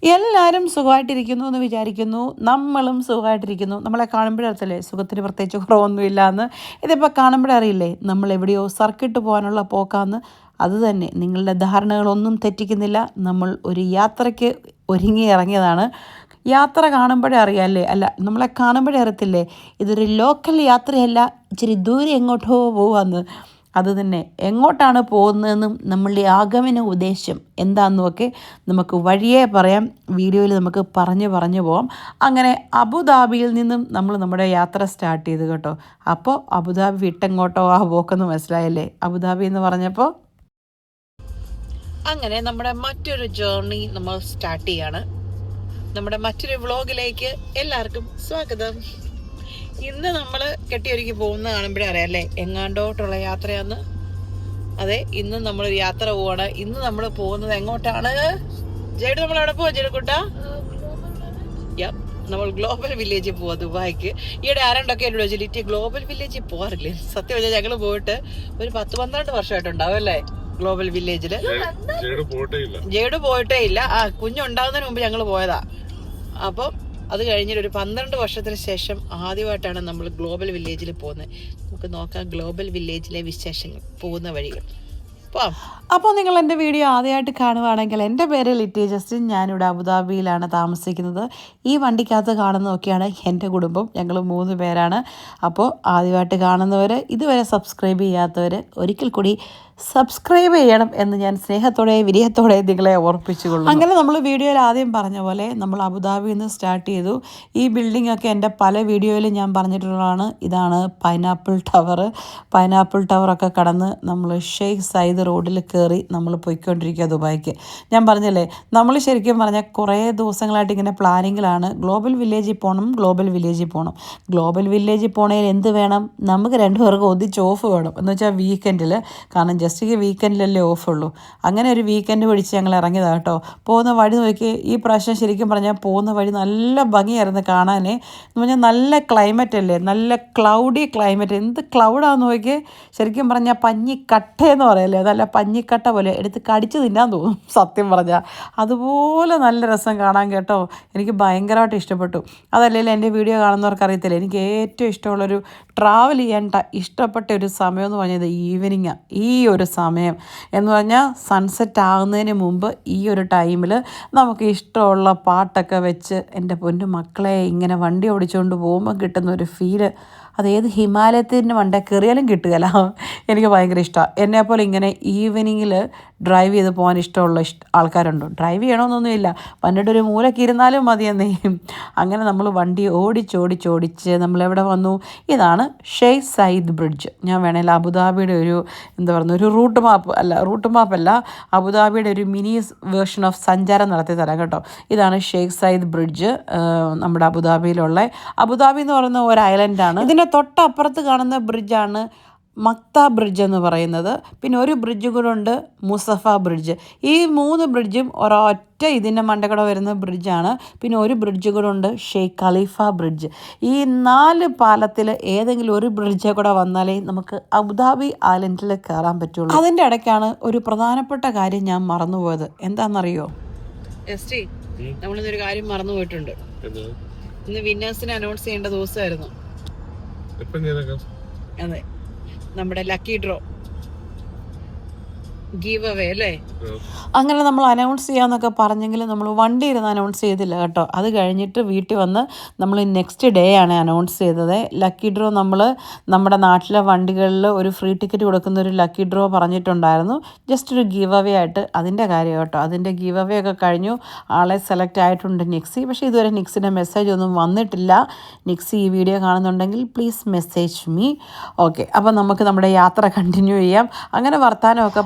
എല്ലാവരും സുഖമായിട്ടിരിക്കുന്നു എന്ന് വിചാരിക്കുന്നു. നമ്മളും സുഖമായിട്ടിരിക്കുന്നു. നമ്മളെ കാണുമ്പോഴറിയത്തില്ലേ സുഖത്തിന് പ്രത്യേകിച്ച് കുറവൊന്നുമില്ല എന്ന്. ഇതിപ്പോൾ കാണുമ്പോഴറിയില്ലേ നമ്മൾ എവിടെയോ സർക്കിട്ട് പോകാനുള്ള പോക്കാന്ന്. അതുതന്നെ നിങ്ങളുടെ ധാരണകളൊന്നും തെറ്റിക്കുന്നില്ല. നമ്മൾ ഒരു യാത്രയ്ക്ക് ഒരുങ്ങി ഇറങ്ങിയതാണ്. യാത്ര കാണുമ്പോഴേ അറിയാമല്ലേ, അല്ല നമ്മളെ കാണുമ്പോഴേ അറിയത്തില്ലേ ഇതൊരു ലോക്കൽ യാത്രയല്ല, ഇച്ചിരി ദൂരെ എങ്ങോട്ടോ പോവാന്ന്. അതുതന്നെ എങ്ങോട്ടാണ് പോകുന്നതെന്നും നമ്മളുടെ ആഗമന ഉദ്ദേശം എന്താണെന്നുമൊക്കെ നമുക്ക് വഴിയേ പറയാം. വീഡിയോയിൽ നമുക്ക് പറഞ്ഞു പോകാം. അങ്ങനെ അബുദാബിയിൽ നിന്നും നമ്മൾ നമ്മുടെ യാത്ര സ്റ്റാർട്ട് ചെയ്തു കേട്ടോ. അപ്പോൾ അബുദാബി വിട്ടെങ്ങോട്ടോ ആ പോക്കെന്ന് മനസ്സിലായല്ലേ, അബുദാബി എന്ന് പറഞ്ഞപ്പോൾ. അങ്ങനെ നമ്മുടെ മറ്റൊരു ജേർണി നമ്മൾ സ്റ്റാർട്ട് ചെയ്യാണ്. നമ്മുടെ മറ്റൊരു വ്ളോഗിലേക്ക് എല്ലാവർക്കും സ്വാഗതം. ഇന്ന് നമ്മൾ കെട്ടിയൊരുക്കി പോകുന്ന കാണുമ്പോഴേ അറിയാമല്ലേ എങ്ങാണ്ടോട്ടുള്ള യാത്രയാന്ന്. അതെ, ഇന്ന് നമ്മളൊരു യാത്ര പോവാണ്. ഇന്ന് നമ്മൾ പോകുന്നത് എങ്ങോട്ടാണ് ജേഡ്? നമ്മൾ അവിടെ പോവാ ജേഡുക്കുട്ട? നമ്മൾ ഗ്ലോബൽ വില്ലേജിൽ പോവാ, ദുബായിക്ക്. ഈയിടെ ആരണ്ടൊക്കെ എന്നോട് ചോദിച്ചു ലിറ്റി ഗ്ലോബൽ വില്ലേജിൽ പോകാറില്ലേ? സത്യം പറഞ്ഞാൽ ഞങ്ങൾ പോയിട്ട് ഒരു 10-12 വർഷമായിട്ടുണ്ടാവും അല്ലേ ഗ്ലോബൽ വില്ലേജില്. ജേഡ് പോയിട്ടേ ഇല്ല. ആ കുഞ്ഞുണ്ടാകുന്നതിന് മുമ്പ് ഞങ്ങൾ പോയതാ. അപ്പോൾ അത് കഴിഞ്ഞിട്ട് ഒരു 12 വർഷത്തിന് ശേഷം ആദ്യമായിട്ടാണ് നമ്മൾ ഗ്ലോബൽ വില്ലേജിൽ പോകുന്നത്. നമുക്ക് നോക്കാം ഗ്ലോബൽ വില്ലേജിലെ വിശേഷങ്ങൾ, പോകുന്ന വഴികൾ. അപ്പോൾ നിങ്ങൾ എൻ്റെ വീഡിയോ ആദ്യമായിട്ട് കാണുവാണെങ്കിൽ എൻ്റെ പേര് ലിറ്റി ജസ്റ്റിൻ. ഞാനിവിടെ അബുദാബിയിലാണ് താമസിക്കുന്നത്. ഈ വണ്ടിക്കകത്ത് കാണുന്നതൊക്കെയാണ് എൻ്റെ കുടുംബം. ഞങ്ങൾ 3 പേരാണ്. അപ്പോൾ ആദ്യമായിട്ട് കാണുന്നവർ, ഇതുവരെ സബ്സ്ക്രൈബ് ചെയ്യാത്തവർ ഒരിക്കൽ കൂടി സബ്സ്ക്രൈബ് ചെയ്യണം എന്ന് ഞാൻ സ്നേഹത്തോടെ വിനയത്തോടെ നിങ്ങളെ ഓർപ്പിച്ചുകൊള്ളും. അങ്ങനെ നമ്മൾ വീഡിയോയിൽ ആദ്യം പറഞ്ഞ പോലെ നമ്മൾ അബുദാബിയിൽ നിന്ന് സ്റ്റാർട്ട് ചെയ്തു. ഈ ബിൽഡിംഗ് ഒക്കെ എൻ്റെ പല വീഡിയോയിലും ഞാൻ പറഞ്ഞിട്ടുള്ളതാണ്. ഇതാണ് പൈനാപ്പിൾ ടവർ. പൈനാപ്പിൾ ടവറൊക്കെ കടന്ന് നമ്മൾ ഷെയ്ഖ് സയ്യിദ് റോഡിൽ കയറി നമ്മൾ പോയിക്കൊണ്ടിരിക്കുക ദുബായിക്ക്. ഞാൻ പറഞ്ഞില്ലേ, നമ്മൾ ശരിക്കും പറഞ്ഞാൽ കുറേ ദിവസങ്ങളായിട്ട് ഇങ്ങനെ പ്ലാനിങ്ങിലാണ്. ഗ്ലോബൽ വില്ലേജിൽ പോകണം. ഗ്ലോബൽ വില്ലേജിൽ പോണേൽ എന്ത് വേണം? നമുക്ക് 2 പേർക്ക് ഒന്നിച്ച് ഓഫ് വേണം. എന്ന് വെച്ചാൽ വീക്കെൻഡിൽ. കാരണം ജസ്റ്റ് വീക്കെൻഡിലല്ലേ ഓഫുള്ളൂ. അങ്ങനെ ഒരു വീക്കെൻഡ് പിടിച്ച് ഞങ്ങൾ ഇറങ്ങിയതാണ് കേട്ടോ. പോകുന്ന വഴി നോക്കി, ഈ പ്രാവശ്യം ശരിക്കും പറഞ്ഞാൽ പോകുന്ന വഴി നല്ല ഭംഗിയായിരുന്നു കാണാനേ. എന്ന് പറഞ്ഞാൽ നല്ല ക്ലൈമറ്റ് അല്ലേ, നല്ല ക്ലൗഡി ക്ലൈമറ്റ്. എന്ത് ക്ലൗഡാന്ന് നോക്കി, ശരിക്കും പറഞ്ഞാൽ പഞ്ഞിക്കട്ടയെന്ന് പറയല്ലേ, നല്ല പഞ്ഞിക്കട്ട പോലെ എടുത്ത് കടിച്ച് തിന്നാൻ തോന്നും സത്യം പറഞ്ഞാൽ. അതുപോലെ നല്ല രസം കാണാൻ കേട്ടോ. എനിക്ക് ഭയങ്കരമായിട്ട് ഇഷ്ടപ്പെട്ടു. അതല്ലെങ്കിൽ എൻ്റെ വീഡിയോ കാണുന്നവർക്ക് അറിയത്തില്ല, എനിക്ക് ഏറ്റവും ഇഷ്ടമുള്ളൊരു ട്രാവൽ ചെയ്യാൻ ഇഷ്ടപ്പെട്ട ഒരു സമയം എന്ന് പറഞ്ഞത് ഈവനിങ്ങാണ്. ഈ ഒരു സമയം എന്ന് പറഞ്ഞാൽ സൺസെറ്റ് ആകുന്നതിന് മുമ്പ് ഈ ഒരു ടൈമിൽ നമുക്ക് ഇഷ്ടമുള്ള പാട്ടൊക്കെ വെച്ച് എൻ്റെ പൊന്നു മക്കളെ ഇങ്ങനെ വണ്ടി ഓടിച്ചുകൊണ്ട് പോകുമ്പോൾ കിട്ടുന്ന ഒരു ഫീല്, അതേത് ഹിമാലയത്തിൻ്റെ വണ്ടി കയറിയാലും കിട്ടുകയില്ല. എനിക്ക് ഭയങ്കര ഇഷ്ടമാണ്. എന്നെപ്പോലെ ഇങ്ങനെ ഈവനിങ്ങിൽ ഡ്രൈവ് ചെയ്ത് പോകാൻ ഇഷ്ടമുള്ള ആൾക്കാരുണ്ടോ? ഡ്രൈവ് ചെയ്യണമെന്നൊന്നുമില്ല, വന്നിട്ട് ഒരു മൂലയ്ക്ക് ഇരുന്നാലും മതിയെന്നേ. അങ്ങനെ നമ്മൾ വണ്ടി ഓടിച്ച് നമ്മളെവിടെ വന്നു? ഇതാണ് ഷെയ്ഖ് സയ്യിദ് ബ്രിഡ്ജ്. ഞാൻ വേണമെങ്കിൽ അബുദാബിയുടെ ഒരു ഒരു റൂട്ട് മാപ്പല്ല, അബുദാബിയുടെ ഒരു മിനി വേർഷൻ ഓഫ് സഞ്ചാരം നടത്തി തരാം കേട്ടോ. ഇതാണ് ഷെയ്ഖ് സയ്യിദ് ബ്രിഡ്ജ്. നമ്മുടെ അബുദാബിയിലുള്ള, അബുദാബി എന്ന് പറയുന്ന ഒരു ഐലൻഡാണ്. ഇതിൻ്റെ തൊട്ടപ്പുറത്ത് കാണുന്ന ബ്രിഡ്ജാണ് മക്ത ബ്രിഡ്ജ് എന്ന് പറയുന്നത്. പിന്നെ ഒരു ബ്രിഡ്ജ് കൂടെ ഉണ്ട്, മുസഫ ബ്രിഡ്ജ്. ഈ 3 ബ്രിഡ്ജും ഒരൊറ്റ ഇതിൻ്റെ മണ്ടക്കട വരുന്ന ബ്രിഡ്ജാണ്. പിന്നെ ഒരു ബ്രിഡ്ജ് കൂടെ ഉണ്ട്, ഷെയ്ഖ് ഖലീഫ ബ്രിഡ്ജ്. ഈ 4 പാലത്തിൽ ഏതെങ്കിലും ഒരു ബ്രിഡ്ജ് കൂടെ വന്നാലേ നമുക്ക് അബുദാബി ഐലൻഡിൽ കയറാൻ പറ്റുള്ളൂ. അതിൻ്റെ ഇടയ്ക്കാണ് ഒരു പ്രധാനപ്പെട്ട കാര്യം ഞാൻ മറന്നുപോയത്. എന്താണെന്നറിയോ? നമ്മളിന്നൊരു കാര്യം മറന്നു പോയിട്ടുണ്ട്. ഇന്ന് വിന്നേഴ്സിനെ അനൗൺസ് ചെയ്യേണ്ട ദിവസമായിരുന്നു. അതെ, നമ്മുടെ ലക്കി ഡ്രോ ഗീവ് അവേ അല്ലേ. അങ്ങനെ നമ്മൾ അനൗൺസ് ചെയ്യാമെന്നൊക്കെ പറഞ്ഞെങ്കിൽ നമ്മൾ വണ്ടി ഇരുന്ന് അനൗൺസ് ചെയ്തില്ല കേട്ടോ. അത് കഴിഞ്ഞിട്ട് വീട്ടിൽ വന്ന് നമ്മൾ നെക്സ്റ്റ് ഡേ ആണ് അനൗൺസ് ചെയ്തത്. ലക്കി ഡ്രോ നമ്മൾ നമ്മുടെ നാട്ടിലെ വണ്ടികളിൽ ഒരു ഫ്രീ ടിക്കറ്റ് കൊടുക്കുന്ന ഒരു ലക്കി ഡ്രോ പറഞ്ഞിട്ടുണ്ടായിരുന്നു. ജസ്റ്റ് ഒരു ഗീവ് അവേ ആയിട്ട്, അതിൻ്റെ കാര്യം കേട്ടോ. അതിൻ്റെ ഗീവ് അവേ ഒക്കെ കഴിഞ്ഞു. ആളെ സെലക്ട് ആയിട്ടുണ്ട് നിക്സി. പക്ഷേ ഇതുവരെ നിക്സിൻ്റെ മെസ്സേജ് ഒന്നും വന്നിട്ടില്ല. നിക്സി ഈ വീഡിയോ കാണുന്നുണ്ടെങ്കിൽ പ്ലീസ് മെസ്സേജ് മീ. ഓക്കെ, അപ്പോൾ നമുക്ക് നമ്മുടെ യാത്ര കണ്ടിന്യൂ ചെയ്യാം. അങ്ങനെ വർത്തമാനമൊക്കെ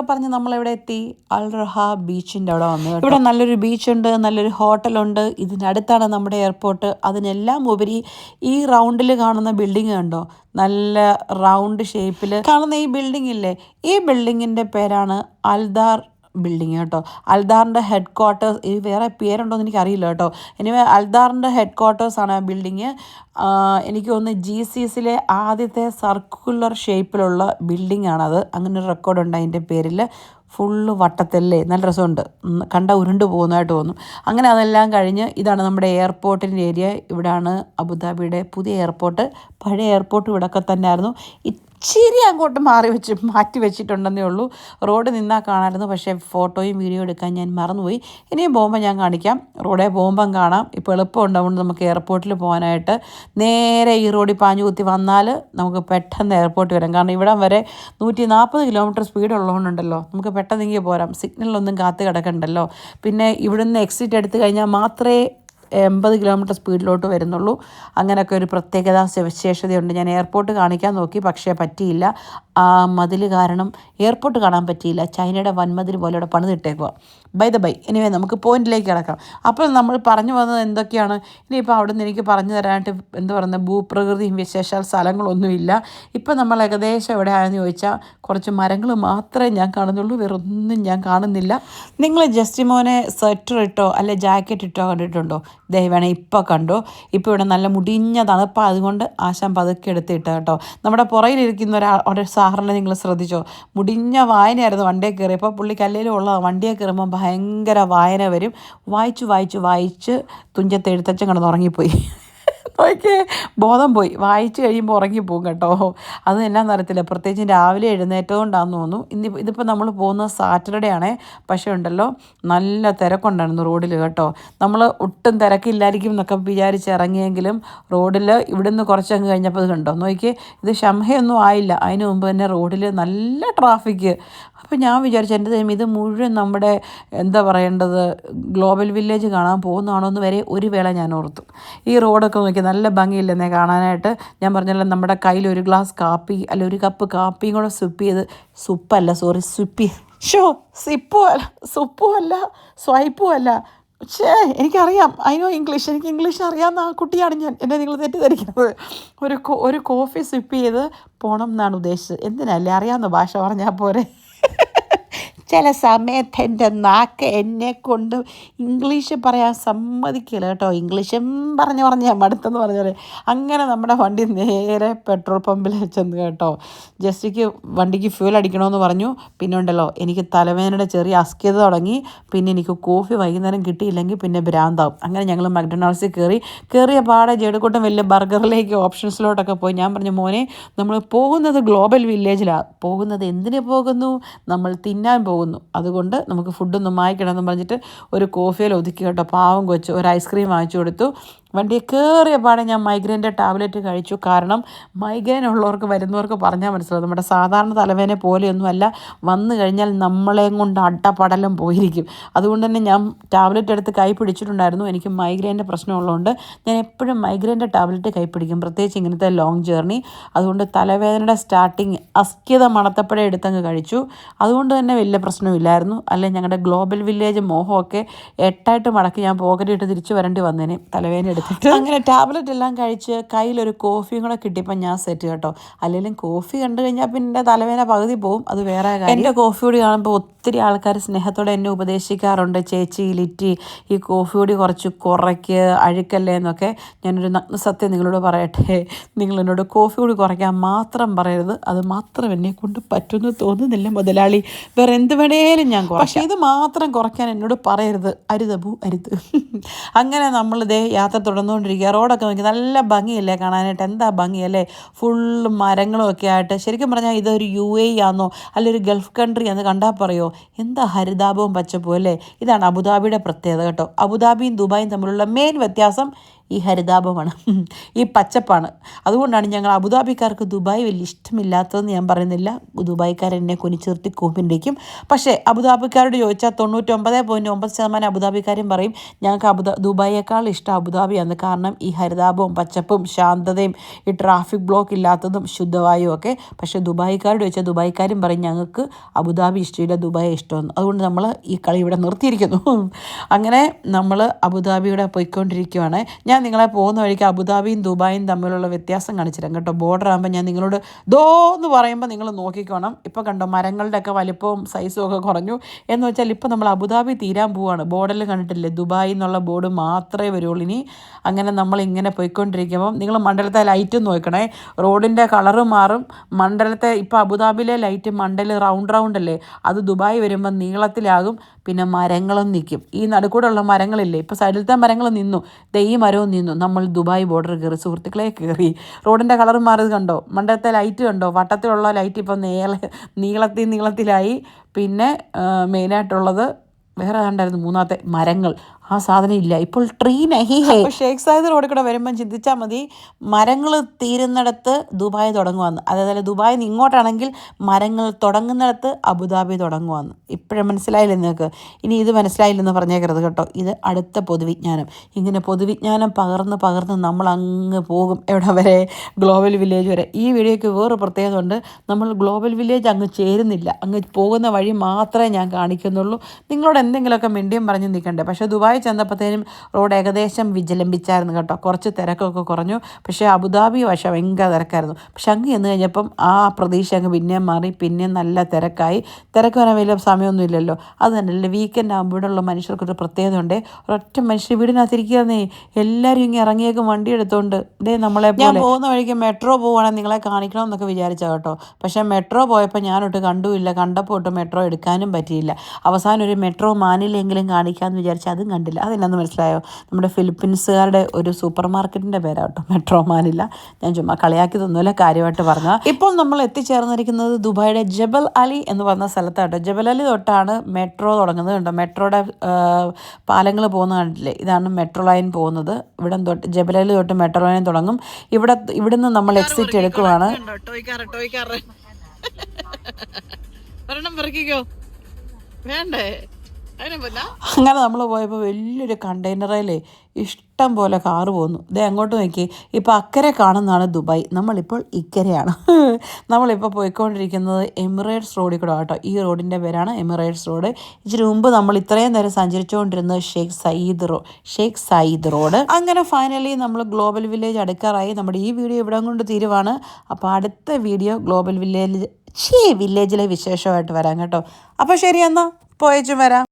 പറഞ്ഞ് നമ്മളെവിടെ എത്തി? അൽ റഹ ബീച്ചിൻ്റെ അവിടെ വന്നു. ഇവിടെ നല്ലൊരു ബീച്ചുണ്ട്, നല്ലൊരു ഹോട്ടലുണ്ട്. ഇതിനടുത്താണ് നമ്മുടെ എയർപോർട്ട്. അതിനെല്ലാം ഉപരി ഈ റൗണ്ടിൽ കാണുന്ന ബിൽഡിംഗ് കണ്ടോ, നല്ല റൗണ്ട് ഷേപ്പിൽ കാണുന്ന ഈ ബിൽഡിംഗ് ഇല്ലേ, ഈ ബിൽഡിങ്ങിൻ്റെ പേരാണ് അൽദാർ ബിൽഡിങ് കേട്ടോ. അൽദാറിൻ്റെ ഹെഡ് ക്വാർട്ടേഴ്സ്, ഇത് വേറെ പേരുണ്ടോയെന്ന് എനിക്കറിയില്ല കേട്ടോ. എനിവേ അൽദാറിൻ്റെ ഹെഡ് ക്വാർട്ടേഴ്സാണ് ആ ബിൽഡിങ്. എനിക്ക് തോന്നുന്നു GCCയിലെ ആദ്യത്തെ സർക്കുലർ ഷേപ്പിലുള്ള ബിൽഡിംഗ് ആണത്. അങ്ങനെ ഒരു റെക്കോർഡുണ്ട് അതിൻ്റെ പേരിൽ. ഫുള്ള് വട്ടത്തല്ലേ, നല്ല രസമുണ്ട്, കണ്ട ഉരുണ്ട് പോകുന്നതായിട്ട് തോന്നും. അങ്ങനെ അതെല്ലാം കഴിഞ്ഞ് ഇതാണ് നമ്മുടെ എയർപോർട്ടിൻ്റെ ഏരിയ. ഇവിടാണ് അബുദാബിയുടെ പുതിയ എയർപോർട്ട്. പഴയ എയർപോർട്ട് ഇവിടെയൊക്കെ തന്നെ ആയിരുന്നു. ഇച്ചിരി അങ്ങോട്ട് മാറ്റി വെച്ചിട്ടുണ്ടെന്നേ ഉള്ളൂ. റോഡ് നിന്നാൽ കാണാമായിരുന്നു, പക്ഷേ ഫോട്ടോയും വീഡിയോ എടുക്കാൻ ഞാൻ മറന്നുപോയി. ഇനിയും പോകുമ്പോൾ ഞാൻ കാണിക്കാം. റോഡേ പോകുമ്പം കാണാം. ഇപ്പോൾ എളുപ്പമുണ്ടാവുകൊണ്ട് നമുക്ക് എയർപോർട്ടിൽ പോകാനായിട്ട് നേരെ ഈ റോഡിൽ പാഞ്ഞു കുത്തി വന്നാൽ നമുക്ക് പെട്ടെന്ന് എയർപോർട്ടിൽ വരാം. കാരണം ഇവിടം വരെ 140 കിലോമീറ്റർ സ്പീഡ് ഉള്ളതുകൊണ്ടുണ്ടല്ലോ നമുക്ക് പെട്ടെന്ന് ഇങ്ങനെ പോരാം. സിഗ്നലൊന്നും കാത്ത് കിടക്കണ്ടല്ലോ. പിന്നെ ഇവിടുന്ന് എക്സിറ്റ് എടുത്തു കഴിഞ്ഞാൽ മാത്രമേ 80 കിലോമീറ്റർ സ്പീഡിലോട്ട് വരുന്നുള്ളൂ. അങ്ങനെയൊക്കെ ഒരു പ്രത്യേകത സവിശേഷതയുണ്ട്. ഞാൻ എയർപോർട്ട് കാണിക്കാൻ നോക്കി, പക്ഷേ പറ്റിയില്ല. ആ മതിൽ കാരണം എയർപോർട്ട് കാണാൻ പറ്റിയില്ല. ചൈനയുടെ വൻമതിൽ പോലെ ഇവിടെ പണിതിട്ടേക്കുക. ബൈ ദ ബൈ, എനിവേ നമുക്ക് പോയിന്റിലേക്ക് കിടക്കാം. അപ്പോൾ നമ്മൾ പറഞ്ഞു വന്നത് എന്തൊക്കെയാണ്? ഇനിയിപ്പോൾ അവിടെ നിന്ന് എനിക്ക് പറഞ്ഞു തരാനായിട്ട് എന്താ പറയുന്നത്, ഭൂപ്രകൃതിയും വിശേഷാൽ സ്ഥലങ്ങളൊന്നുമില്ല. ഇപ്പം നമ്മൾ ഏകദേശം എവിടെ ആയെന്ന് ചോദിച്ചാൽ കുറച്ച് മരങ്ങൾ മാത്രമേ ഞാൻ കാണുന്നുള്ളൂ, വേറൊന്നും ഞാൻ കാണുന്നില്ല. നിങ്ങൾ ജസ്റ്റിമോനെ സ്വെറ്റർ ഇട്ടോ അല്ലെ ജാക്കറ്റ് ഇട്ടോ കണ്ടിട്ടുണ്ടോ? ദയവേണേ ഇപ്പോൾ കണ്ടോ. ഇപ്പോൾ ഇവിടെ നല്ല മുടിഞ്ഞ തണുപ്പാണ്, അതുകൊണ്ട് ആശാൻ പതുക്കെ എടുത്തിട്ട് കേട്ടോ. നമ്മുടെ പുറയിലിരിക്കുന്ന ഒരു സാറിനെ നിങ്ങൾ ശ്രദ്ധിച്ചോ? മുടിഞ്ഞ വായനയായിരുന്നു വണ്ടിയെ കയറിയപ്പോൾ. പുള്ളിക്ക് അല്ലെങ്കിലും ഉള്ള വണ്ടിയെ കയറുമ്പോൾ ഭയങ്കര വായന വരും. വായിച്ച് തുഞ്ചത്ത് എഴുത്തച്ഛൻ കിടന്ന് ഉറങ്ങിപ്പോയി. നോക്കിയേ, ബോധം പോയി. വായിച്ച് കഴിയുമ്പോൾ ഉറങ്ങിപ്പോകും കേട്ടോ. അത് എന്നാന്ന് അറിയത്തില്ല, പ്രത്യേകിച്ച് രാവിലെ എഴുന്നേറ്റതുകൊണ്ടാണെന്ന് തോന്നുന്നു. ഇതിപ്പോൾ നമ്മൾ പോകുന്നത് സാറ്റർഡേ ആണേ. പക്ഷേ ഉണ്ടല്ലോ നല്ല തിരക്കുണ്ടായിരുന്നു റോഡിൽ കേട്ടോ. നമ്മൾ ഒട്ടും തിരക്കില്ലായിരിക്കും എന്നൊക്കെ വിചാരിച്ച് ഇറങ്ങിയെങ്കിലും റോഡിൽ ഇവിടുന്ന് കുറച്ചങ്ങ് കഴിഞ്ഞപ്പോൾ ഇത് കണ്ടോ, നോക്കിയേ, ഇത് ഷംഹയൊന്നും ആയില്ല, അതിന് മുമ്പ് തന്നെ റോഡിൽ നല്ല ട്രാഫിക്ക്. അപ്പോൾ ഞാൻ വിചാരിച്ചു എൻ്റെ ദൈവം ഇത് മുഴുവൻ നമ്മുടെ എന്താ പറയേണ്ടത് ഗ്ലോബൽ വില്ലേജ് കാണാൻ പോകുന്നതാണോ എന്ന് വരെ ഒരു വേള ഞാൻ ഓർത്തു. ഈ റോഡൊക്കെ നോക്കി നല്ല ഭംഗിയില്ലെന്നേ കാണാനായിട്ട്. ഞാൻ പറഞ്ഞല്ലോ നമ്മുടെ കയ്യിൽ ഒരു ഗ്ലാസ് കാപ്പി അല്ല ഒരു കപ്പ് കാപ്പിയും കൂടെ സ്വൈപ്പും അല്ല. എനിക്കറിയാം, അതിനോ ഇംഗ്ലീഷ്, എനിക്ക് ഇംഗ്ലീഷ് അറിയാവുന്ന ആ കുട്ടിയാണ് ഞാൻ. എന്നെ നിങ്ങൾ തെറ്റിദ്ധരിക്കുന്നത്. ഒരു കോഫി സിപ്പ് ചെയ്ത് പോകണം എന്നാണ് ഉദ്ദേശിച്ചത്. എന്തിനല്ലേ, അറിയാവുന്ന ഭാഷ പറഞ്ഞാൽ പോരെ. ചില സമയത്ത് എൻ്റെ നാക്ക് എന്നെ കൊണ്ട് ഇംഗ്ലീഷ് പറയാൻ സമ്മതിക്കില്ല കേട്ടോ. ഇംഗ്ലീഷും പറഞ്ഞ് ഞാൻ മടുത്തെന്ന് പറഞ്ഞാൽ. അങ്ങനെ നമ്മുടെ വണ്ടി നേരെ പെട്രോൾ പമ്പിൽ ചെന്ന് കേട്ടോ. ജസ്റ്റിക്ക് വണ്ടിക്ക് ഫ്യൂൽ അടിക്കണമെന്ന് പറഞ്ഞു. പിന്നെ ഉണ്ടല്ലോ എനിക്ക് തലവേദനയുടെ ചെറിയ അസ്കിത തുടങ്ങി. പിന്നെ എനിക്ക് കോഫി വൈകുന്നേരം കിട്ടിയില്ലെങ്കിൽ പിന്നെ ഭ്രാന്താവും. അങ്ങനെ ഞങ്ങൾ മക്ഡൊണാൾഡ്സിൽ കയറിയ പാടെ ജേടുക്കൂട്ടം വലിയ ബർഗറിലേക്ക് ഓപ്ഷൻസിലോട്ടൊക്കെ പോയി. ഞാൻ പറഞ്ഞു, മോനെ നമ്മൾ പോകുന്നത് ഗ്ലോബൽ വില്ലേജിലാണ്. പോകുന്നത് എന്തിനു പോകുന്നു? നമ്മൾ തിന്നാൻ പോകുന്നു. അതുകൊണ്ട് നമുക്ക് ഫുഡൊന്നും വാങ്ങിക്കണമെന്ന് പറഞ്ഞിട്ട് ഒരു കോഫിയിൽ ഒതുക്കി കേട്ടോ. പാവം കൊച്ചു ഒരു ഐസ്ക്രീം വാങ്ങിച്ചു കൊടുത്തു. വണ്ടിയെ കയറിയ പാടെ ഞാൻ മൈഗ്രെയിൻ്റെ ടാബ്ലറ്റ് കഴിച്ചു. കാരണം മൈഗ്രെയിൻ ഉള്ളവർക്ക് വരുന്നവർക്ക് പറഞ്ഞാൽ മനസ്സിലാവും, നമ്മുടെ സാധാരണ തലവേദന പോലെയൊന്നുമല്ല. വന്നു കഴിഞ്ഞാൽ നമ്മളെയും കൊണ്ട് അട്ടപ്പടലം പോയിരിക്കും. അതുകൊണ്ട് തന്നെ ഞാൻ ടാബ്ലറ്റ് എടുത്ത് കൈ പിടിച്ചിട്ടുണ്ടായിരുന്നു. എനിക്ക് മൈഗ്രെയിൻ്റെ പ്രശ്നമുള്ളതുകൊണ്ട് ഞാൻ എപ്പോഴും മൈഗ്രെയിൻ്റെ ടാബ്ലറ്റ് കൈ പിടിക്കും, പ്രത്യേകിച്ച് ഇങ്ങനത്തെ ലോങ് ജേർണി. അതുകൊണ്ട് തലവേദനയുടെ സ്റ്റാർട്ടിങ് അസ്കിത മണത്തപ്പഴേ എടുത്തങ്ങ് കഴിച്ചു. അതുകൊണ്ട് തന്നെ വലിയ പ്രശ്നമില്ലായിരുന്നു. അല്ലെങ്കിൽ ഞങ്ങളുടെ ഗ്ലോബൽ വില്ലേജ് മോഹമൊക്കെ 8 മടക്കി ഞാൻ പോക്കറ്റിട്ട് തിരിച്ചു വരേണ്ടി വന്നേനെ തലവേദന എടുത്തിട്ട്. അങ്ങനെ ടാബ്ലറ്റ് എല്ലാം കഴിച്ച് കയ്യിലൊരു കോഫിയും കൂടെ കിട്ടിയപ്പോൾ ഞാൻ സെറ്റ് കേട്ടോ. അല്ലെങ്കിലും കോഫി കണ്ടു കഴിഞ്ഞാൽ പിന്നെ തലവേദന പകുതി പോവും, അത് വേറെ കാര്യം. എൻ്റെ കോഫി കൂടി കാണുമ്പോൾ ഒത്തിരി ആൾക്കാർ സ്നേഹത്തോടെ എന്നെ ഉപദേശിക്കാറുണ്ട്, ചേച്ചി ലിറ്റി ഈ കോഫി കൂടി കുറച്ച് കുറയ്ക്ക്, അഴുക്കല്ലേ എന്നൊക്കെ. ഞാനൊരു സത്യം നിങ്ങളോട് പറയട്ടെ, നിങ്ങൾ എന്നോട് കോഫി കൂടി കുറയ്ക്കാൻ മാത്രം പറയരുത്. അത് മാത്രം എന്നെ കൊണ്ട് പറ്റുമെന്ന് തോന്നുന്നില്ല മുതലാളി. വേറെ എന്ത് വേണേലും ഞാൻ കുറയ്ക്കാം, പക്ഷേ ഇത് മാത്രം കുറയ്ക്കാൻ എന്നോട് പറയരുത്. അരുതബു അരുത്. അങ്ങനെ നമ്മളിതേ യാത്ര തുടർന്നുകൊണ്ടിരിക്കുക. റോഡൊക്കെ നോക്കി നല്ല ഭംഗിയല്ലേ കാണാനായിട്ട്, എന്താ ഭംഗിയല്ലേ, ഫുള്ള് മരങ്ങളും ഒക്കെ ആയിട്ട്. ശരിക്കും പറഞ്ഞാൽ ഇതൊരു UAE ആണോ അല്ല ഒരു ഗൾഫ് കൺട്രി എന്ന് കണ്ടാൽ പറയോ, എന്താ ഹരിതാപവും പച്ചപ്പും അല്ലേ. ഇതാണ് അബുദാബിയുടെ പ്രത്യേകത കേട്ടോ. അബുദാബിയും ദുബായും തമ്മിലുള്ള മെയിൻ വ്യത്യാസം ഈ ഹരിതാപമാണ്, ഈ പച്ചപ്പാണ്. അതുകൊണ്ടാണ് ഞങ്ങൾ അബുദാബിക്കാർക്ക് ദുബായ് വലിയ ഇഷ്ടമില്ലാത്തതെന്ന് ഞാൻ പറയുന്നില്ല. ദുബായിക്കാരെന്നെ കുനിച്ചിർത്തി കൂമ്പിണ്ടിരിക്കും. പക്ഷേ അബുദാബിക്കാരോട് ചോദിച്ചാൽ 99.9% അബുദാബിക്കാരും പറയും ഞങ്ങൾക്ക് ദുബായിയേക്കാൾ ഇഷ്ടം അബുദാബിയാണ്. കാരണം ഈ ഹരിതാപവും പച്ചപ്പും ശാന്തതയും ഈ ട്രാഫിക് ബ്ലോക്ക് ഇല്ലാത്തതും ശുദ്ധവായും ഒക്കെ. പക്ഷേ ദുബായിക്കാരോട് ചോദിച്ചാൽ ദുബായിക്കാരും പറയും ഞങ്ങൾക്ക് അബുദാബി ഇഷ്ടമില്ല, ദുബായ് ഇഷ്ടമെന്ന്. അതുകൊണ്ട് നമ്മൾ ഈ കളി ഇവിടെ നിർത്തിയിരിക്കുന്നു. അങ്ങനെ നമ്മൾ അബുദാബിയുടെ പോയിക്കൊണ്ടിരിക്കുകയാണ്. ഞാൻ നിങ്ങളെ പോകുന്ന വഴിക്ക് അബുദാബിയും ദുബായും തമ്മിലുള്ള വ്യത്യാസം കാണിച്ചു തരാം കേട്ടോ. ബോർഡർ ആകുമ്പോൾ ഞാൻ നിങ്ങളോട് ദോ എന്ന് പറയുമ്പോൾ നിങ്ങൾ നോക്കിക്കോണം. ഇപ്പോൾ കണ്ടോ മരങ്ങളുടെയൊക്കെ വലിപ്പവും സൈസും ഒക്കെ കുറഞ്ഞു. എന്ന് വെച്ചാൽ ഇപ്പോൾ നമ്മൾ അബുദാബി തീരാൻ പോവുകയാണ്. ബോർഡിൽ കണ്ടിട്ടില്ലേ, ദുബായ് എന്നുള്ള ബോർഡ് മാത്രമേ വരുള്ളൂ ഇനി. അങ്ങനെ നമ്മളിങ്ങനെ പോയിക്കൊണ്ടിരിക്കുമ്പം നിങ്ങൾ മണ്ഡലത്തെ ലൈറ്റ് നോക്കണേ, റോഡിൻ്റെ കളറ് മാറും. മണ്ഡലത്തെ ഇപ്പോൾ അബുദാബിയിലെ ലൈറ്റ് മണ്ടൽ റൗണ്ട് അല്ലേ, അത് ദുബായ് വരുമ്പോൾ നീളത്തിലാകും. പിന്നെ മരങ്ങളും നിൽക്കും. ഈ നടുക്കൂടെയുള്ള മരങ്ങളില്ലേ, ഇപ്പോൾ സൈഡിലത്തെ മരങ്ങൾ നിന്നു, ഈ മരവും നിന്നു. നമ്മൾ ദുബായ് ബോർഡർ കയറി സുഹൃത്തുക്കളെ കയറി. റോഡിൻ്റെ കളർ മാറിയത് കണ്ടോ, മണ്ടത്തെ ലൈറ്റ് കണ്ടോ, വട്ടത്തിലുള്ള ലൈറ്റ് ഇപ്പോൾ നീളത്തിലായി. പിന്നെ മെയിനായിട്ടുള്ളത് വേറെ കണ്ടായിരുന്നു, മൂന്നാമത്തെ മരങ്ങൾ. ആ സാധനം ഇല്ല ഇപ്പോൾ. ട്രീ നഹി ഹേ. ഷേഖ് സായിദ് റോഡിൽ കൂടെ വരുമ്പം ചിന്തിച്ചാൽ മതി, മരങ്ങൾ തീരുന്നിടത്ത് ദുബായ് തുടങ്ങുവാന്ന്. അതായത് ദുബായിൽ നിന്ന് ഇങ്ങോട്ടാണെങ്കിൽ മരങ്ങൾ തുടങ്ങുന്നിടത്ത് അബുദാബി തുടങ്ങുവാന്ന്. ഇപ്പോഴും മനസ്സിലായില്ല നിങ്ങൾക്ക്? ഇനി ഇത് മനസ്സിലായില്ലെന്ന് പറഞ്ഞേക്കരുത് കേട്ടോ. ഇത് അടുത്ത പൊതുവിജ്ഞാനം. ഇങ്ങനെ പൊതുവിജ്ഞാനം പകർന്ന് നമ്മൾ അങ്ങ് പോകും. എവിടെ വരെ? ഗ്ലോബൽ വില്ലേജ് വരെ. ഈ വീഡിയോയ്ക്ക് വേറെ പ്രത്യേകത ഉണ്ട്. നമ്മൾ ഗ്ലോബൽ വില്ലേജ് അങ്ങ് ചേരുന്നില്ല, അങ്ങ് പോകുന്ന വഴി മാത്രമേ ഞാൻ കാണിക്കുന്നുള്ളൂ. നിങ്ങളോട് എന്തെങ്കിലുമൊക്കെ മിണ്ടിയും പറഞ്ഞ് നിൽക്കണ്ടേ. പക്ഷേ ദുബായ് ചെന്നപ്പോഴത്തേനും റോഡ് ഏകദേശം വിജലംബിച്ചായിരുന്നു കേട്ടോ. കുറച്ച് തിരക്കൊക്കെ കുറഞ്ഞു. പക്ഷേ അബുദാബി വശം ഭയങ്കര തിരക്കായിരുന്നു. പക്ഷെ അങ്ങ് ചെന്ന് കഴിഞ്ഞപ്പം ആ പ്രതീക്ഷ അങ്ങ് പിന്നെയും മാറി. പിന്നെ നല്ല തിരക്കായി. തിരക്ക് വരാൻ വലിയ സമയമൊന്നും ഇല്ലല്ലോ. അത് തന്നെയല്ലേ വീക്കെൻഡ് ആകുമ്പോൾ ഇവിടെയുള്ള മനുഷ്യർക്കൊരു പ്രത്യേകത ഉണ്ട്. ഒരൊറ്റ മനുഷ്യർ വീടിനകത്തിരിക്കുന്നേ, എല്ലാവരും ഇങ്ങനെ ഇറങ്ങിയേക്കും വണ്ടി എടുത്തുകൊണ്ട്. നമ്മളെ ഞാൻ പോകുന്ന വഴിക്ക് മെട്രോ പോവുകയാണെങ്കിൽ നിങ്ങളെ കാണിക്കണമെന്നൊക്കെ വിചാരിച്ചാൽ കേട്ടോ. പക്ഷേ മെട്രോ പോയപ്പോൾ ഞാനൊട്ട് കണ്ടുമില്ല. കണ്ടപ്പോൾ ഒട്ട് മെട്രോ എടുക്കാനും പറ്റിയില്ല. അവസാനം ഒരു മെട്രോ മാനിലെങ്കിലും കാണിക്കാമെന്ന് വിചാരിച്ചാൽ അതും കണ്ടില്ല. അതെന്നാന്ന് മനസ്സിലായോ? നമ്മുടെ ഫിലിപ്പീൻസുകാരുടെ ഒരു സൂപ്പർ മാർക്കറ്റിൻ്റെ പേരാട്ടോ മെട്രോ മാനില്ല. ഞാൻ ചുമ്മാ കളിയാക്കിയതൊന്നുമില്ല, കാര്യമായിട്ട് പറഞ്ഞാൽ. ഇപ്പോൾ നമ്മൾ എത്തിച്ചേർന്നിരിക്കുന്നത് ദുബായിയുടെ ജബൽ അലി എന്ന് പറഞ്ഞ സ്ഥലത്താട്ടോ. ജബൽ അലി തൊട്ടാണ് മെട്രോ തുടങ്ങുന്നത്. കണ്ടോ, മെട്രോയുടെ പാലങ്ങൾ പോകുന്ന കണ്ടില്ലേ, ഇതാണ് മെട്രോ ലൈൻ പോകുന്നത്. ഇവിടെ തൊട്ട് ജബൽ അലി തൊട്ട് മെട്രോ ലൈൻ തുടങ്ങും. ഇവിടുന്ന് നമ്മൾ എക്സിറ്റ് എടുക്കുവാണ്. വേണ്ടേ? അങ്ങനെ നമ്മൾ പോയപ്പോൾ വലിയൊരു കണ്ടെയ്നറിലേ ഇഷ്ടം പോലെ കാറ് പോകുന്നു. ഇതേ അങ്ങോട്ട് നോക്കി. ഇപ്പോൾ അക്കരെ കാണുന്നതാണ് ദുബായ്. നമ്മളിപ്പോൾ ഇക്കരെയാണ്. നമ്മളിപ്പോൾ പോയിക്കൊണ്ടിരിക്കുന്നത് എമിറേറ്റ്സ് റോഡിൽ കൂടെ കേട്ടോ. ഈ റോഡിൻ്റെ പേരാണ് എമിറേറ്റ്സ് റോഡ്. ഇച്ചിരി മുമ്പ് നമ്മൾ ഇത്രയും നേരം സഞ്ചരിച്ചുകൊണ്ടിരുന്നത് ഷേഖ് സായിദ് റോഡ്. അങ്ങനെ ഫൈനലി നമ്മൾ ഗ്ലോബൽ വില്ലേജ് അടുക്കാറായി. നമ്മുടെ ഈ വീഡിയോ ഇവിടെ കൊണ്ട് തീരുവാണ്. അപ്പോൾ അടുത്ത വീഡിയോ ഗ്ലോബൽ വില്ലേജിലെ വിശേഷമായിട്ട് വരാം കേട്ടോ. അപ്പോൾ ശരി, എന്നാൽ പോയേച്ചും വരാം.